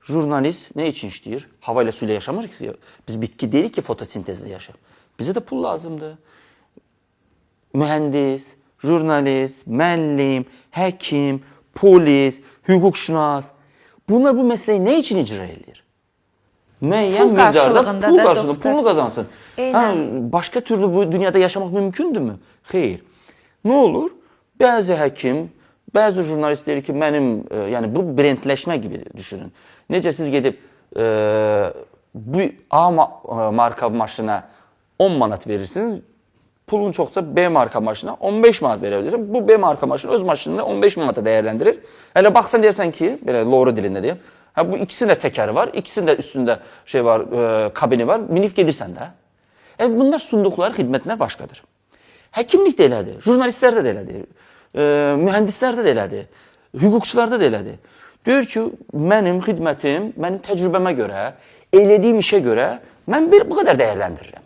jurnalist nə üçün işləyir? Hava ilə su ilə yaşamırıq ki. Biz bitki deyilik ki, fotosintezlə yaşayır. Bizə də pul lazımdır. Mühəndis, jurnalist, müəllim, həkim, polis, hüquqşünas. Bunlar bu məsələyi nə üçün icra edir? Müəyyən miqdarda pul qarşılığında pulunu qazansın. Başqa türlü bu dünyada yaşamaq mümkündürmü? Xeyr. Nə olur? Bəzi həkim, bəzi jurnalist deyir ki, yəni bu brendləşmə gibi düşünün. Necə siz gedib bu A marka maşına 10 manat verirsiniz, pulun çoxsa B marka maşına 15 manat verə bilirsiniz. Bu B marka maşını öz maşınını 15 manata dəyərləndirir. Hələ baxsan deyirsən ki, belə loru dilində deyim, bu ikisinin də təkəri var, ikisinin də üstündə şey var, kabini var, minib gedirsən də. Bunlar sunduqları xidmətlər başqadır. Həkimlik də elədir, jurnalistlərdə də elədir, mühəndislərdə də elədir, hüquqçularda da elədir. Deyir ki, mənim xidmətim, mənim təcrübəmə görə, elədiyim işə görə mən bu qədər dəyərləndirirəm.